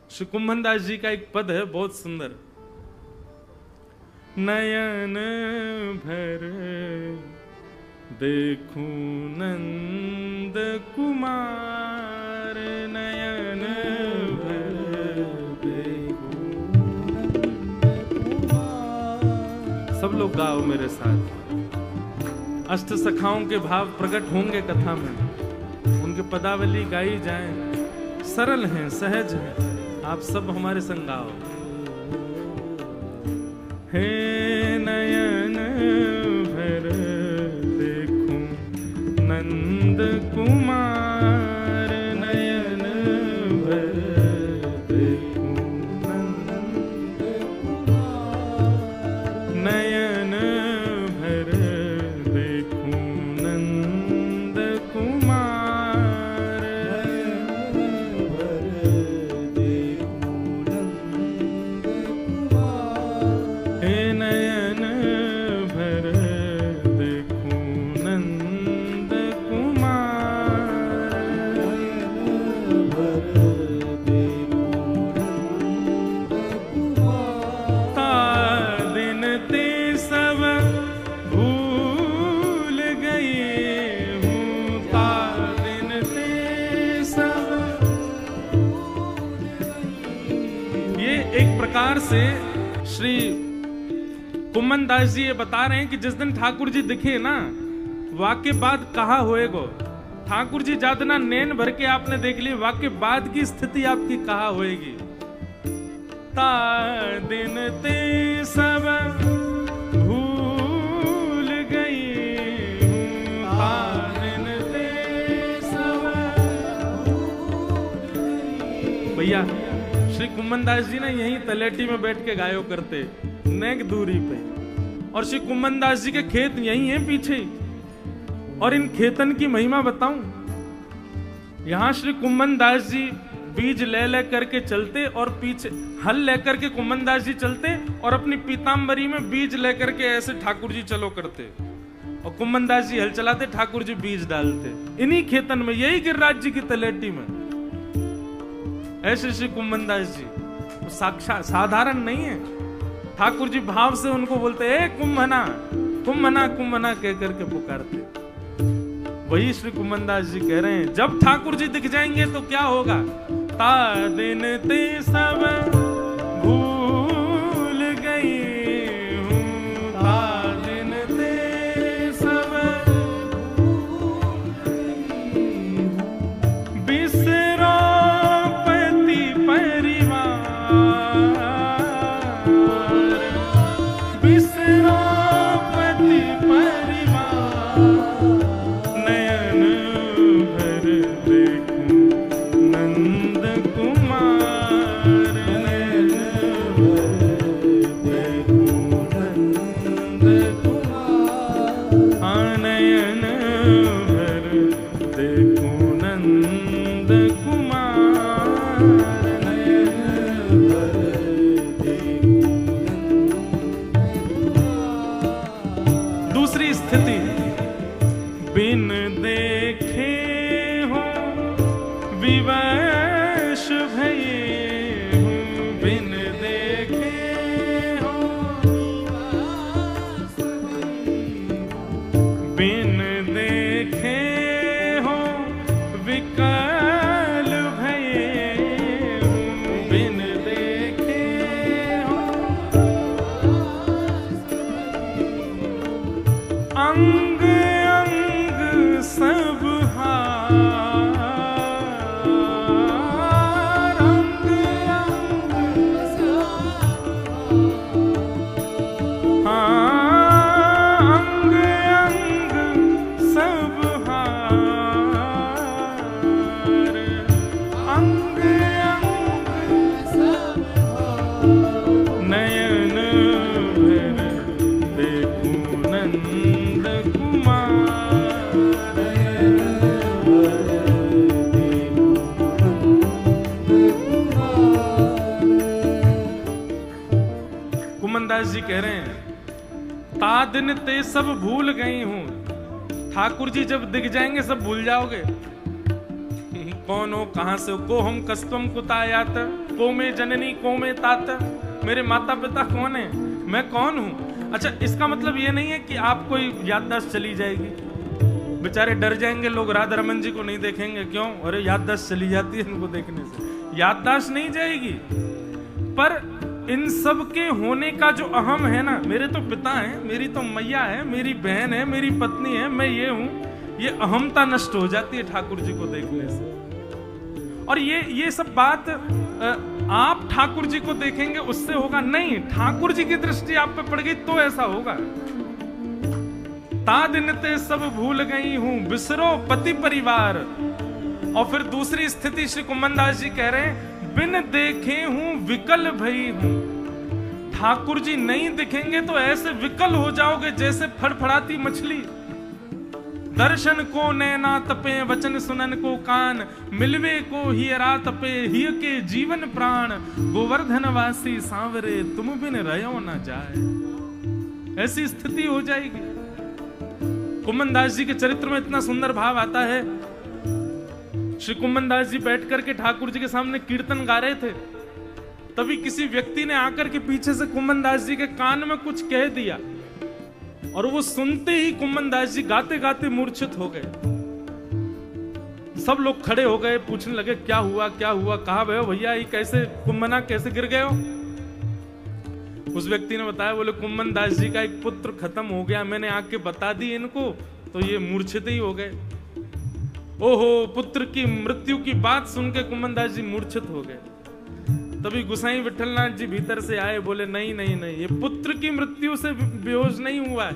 श्री कुम्भन दास जी का एक पद है बहुत सुंदर। नयन भर देखूं नंद कुमार, नयन भर देखूं नंद कुमार। सब लोग गाओ मेरे साथ। अष्ट सखाओं के भाव प्रकट होंगे कथा में, उनके पदावली गाई जाए। सरल हैं, सहज हैं, आप सब हमारे संग गाओ। हे नयन भर देखूं नंद कुमार, नयन भर देखूं नंद कुमार, नयन भर देखूं नंद कुमार, नयन भर देखूं नंद कुमार। हे नयन भर देखूं नंद कुमार, नयन भर देखूं नंद कुमार। ता दिन ते सब भूल गई हूँ, ता दिन ते सब। ये एक प्रकार से श्री कुम्भन दास जी ये बता रहे हैं कि जिस दिन ठाकुर जी दिखे ना, वाक्य बाद कहा होएगो। ठाकुर जी जातना नैन भर के आपने देख ली, वाक्य बाद की स्थिति आपकी कहा होएगी। ता दिन ते सब भूल गई हूँ, ता दिन ते सब भूल गई। भैया श्री कुम्भन दास जी ना यहीं तलेटी में बैठ के गायो करते, नेक दूरी पे। और श्री कुम्भन दास जी के खेत यहीं हैं पीछे ही। और इन खेतन की महिमा बताऊं, यहां श्री कुम्भन दास जी बीज ले करके चलते और पीछे हल लेकर के कुम्भन दास जी चलते और अपनी पीतांबरी में बीज लेकर के ऐसे ठाकुर जी चलो करते। और कुम्भन दास जी हल चलाते, ठाकुर जी बीज डालते इन्हीं खेतन में, यही गिरिराज जी की तलेटी में। ऐसे श्री कुम्भन दास जी साक्षात साधारण नहीं है। ठाकुर जी भाव से उनको बोलते, ए कुम्भना कुम्भना कुम्भना कह करके पुकारते। वही श्री कुम्भन दास जी कह रहे हैं, जब ठाकुर जी दिख जाएंगे तो क्या होगा। ता दिन ते सब भूल गई हूँ, ता दिन ते सब भूल गई हूँ। बिसरो पति परिवार, बिसरो पति परिवार, नयन भर देखूं नंद कुमार, नयन भर देखूं नंद कुमार, हाँ नयन भर देखूं नंद कुमार, नयन भर देखूं नंद कुमार। दूसरी स्थिति, बिन देखे हो विवश भये हूँ, बिन देखे हो बिन देखे हो विकल भये हूँ, बिन देखे हो अंग अंग सब हार, अंग अंग सब हाँ, अंग अंग सब हार, अंग अंग सब हार, नयन भर देखूं नंद कुमार, नयन भर देखूं नंद कुमार। कुम्भन दास जी कह रहे हैं, ता दिन ते सब भूल गई हूं। ठाकुर जी जब दिख जाएंगे सब भूल जाओगे। कौन हो, कहां से हो, को हम कस्तम कुतायात, को में जननी को में ताता, मेरे माता पिता कौन है, मैं कौन हूं। अच्छा, इसका मतलब ये नहीं है कि आपको याददाश्त चली जाएगी, बेचारे डर जाएंगे लोग, राधा रमन जी को नहीं देखेंगे, क्यों, अरे याददाश्त चली जाती है इनको देखने से। याददाश्त नहीं जाएगी, पर इन सब के होने का जो अहम है ना, मेरे तो पिता हैं, मेरी तो मैया है, मेरी बहन है, मेरी पत्नी है, मैं ये हूं, ये अहमता नष्ट हो जाती है ठाकुर जी को देखने से। और ये सब बात आप ठाकुर जी को देखेंगे उससे होगा नहीं, ठाकुर जी की दृष्टि आप पे पड़ गई तो ऐसा होगा। ता दिन ते सब भूल गई हूं, बिसरो पति परिवार। और फिर दूसरी स्थिति श्री कुम्मनदास जी कह रहे हैं, बिन देखे हूं विकल भई हूं। ठाकुर जी नहीं दिखेंगे तो ऐसे विकल हो जाओगे जैसे फड़फड़ाती मछली। दर्शन को नैना तपे, वचन सुनन को कान, मिलवे को हियरा तपे, हिय के जीवन प्राण। गोवर्धन वासी सांवरे, तुम बिन रहो न जाए। ऐसी स्थिति हो जाएगी। कुम्मनदास जी के चरित्र में इतना सुंदर भाव आता है। श्री कुम्मनदास जी बैठ करके ठाकुर जी के सामने कीर्तन गा रहे थे, तभी किसी व्यक्ति ने आकर के पीछे से कुम्मनदास जी के कान में कुछ कह दिया, और वो सुनते ही कुम्मनदास जी गाते गाते मूर्छित हो गए। सब लोग खड़े हो गए, पूछने लगे क्या हुआ क्या हुआ, कहाँ गए हो भैया, ये कैसे कुम्मना कैसे गिर गए हो। उस व्यक्ति ने बताया, बोले कुम्मनदास जी का एक पुत्र खत्म हो गया, मैंने आके बता दी इनको तो ये मूर्छित ही हो गए। ओहो, पुत्र की मृत्यु की बात सुन के कुम्मनदास जी मूर्छित हो गए। तभी गुसाई विठलनाथ जी भीतर से आए, बोले नहीं नहीं नहीं, ये पुत्र की मृत्यु से बेहोश नहीं हुआ है।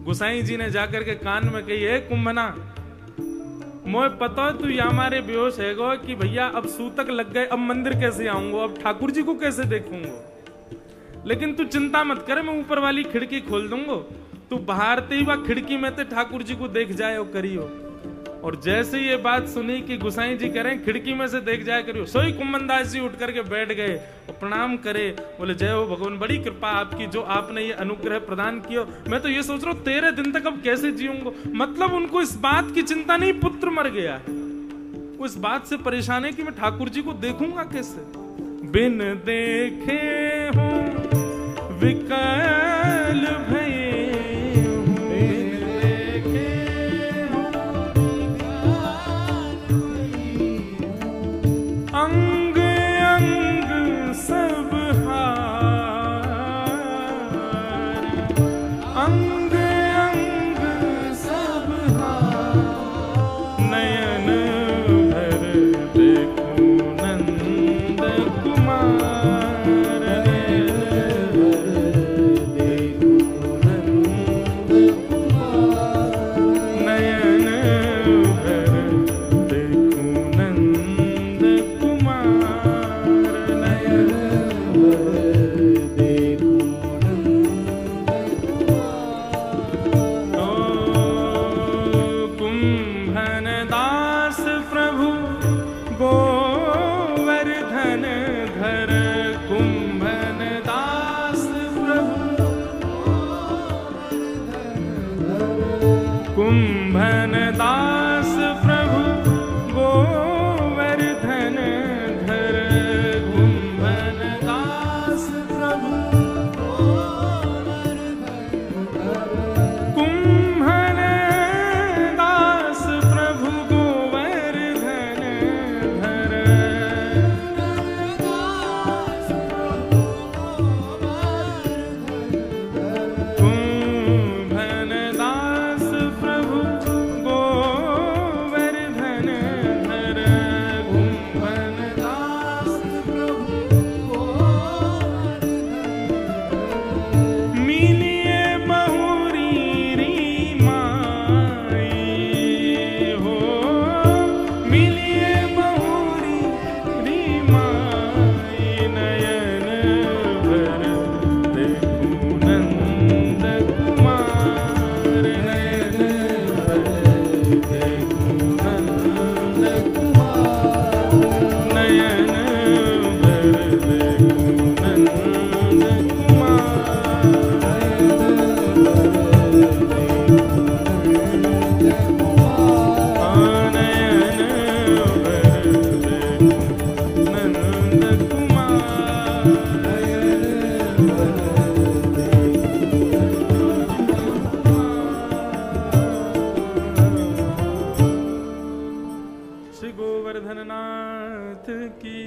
गुसाई जी ने जाकर के कान में कही, है कुम्भना, मोए पता तू या हमारे बेहोश है गो कि भैया अब सूतक लग गए, अब मंदिर कैसे आऊंगा, अब ठाकुर जी को कैसे देखूंगा। लेकिन तू चिंता मत करे, मैं ऊपर वाली खिड़की खोल दूंगा, तू बाहरते ही वह खिड़की में ते ठाकुर जी को देख जाए और करियो। और जैसे ये बात सुनी कि गुसाई जी कह रहे हैं खिड़की में से देख जाए करियो, सोई कुम्मनदास जी उठ करके बैठ गए और प्रणाम करे, बोले जय हो भगवान, बड़ी कृपा आपकी, जो आपने ये अनुग्रह प्रदान किया। मैं तो ये सोच रहा हूँ 13 दिन तक अब कैसे जीऊंगा। मतलब उनको इस बात की चिंता नहीं, पुत्र मर गया है, वो इस बात से परेशान है कि मैं ठाकुर जी को देखूंगा कैसे। बिन देखे हूं विकल भये, अंग अंग सब हार, अंग अंग सब हार, नयन भर देखूं नंद कुमार, नयन भर श्री गोवर्धन नाथ की।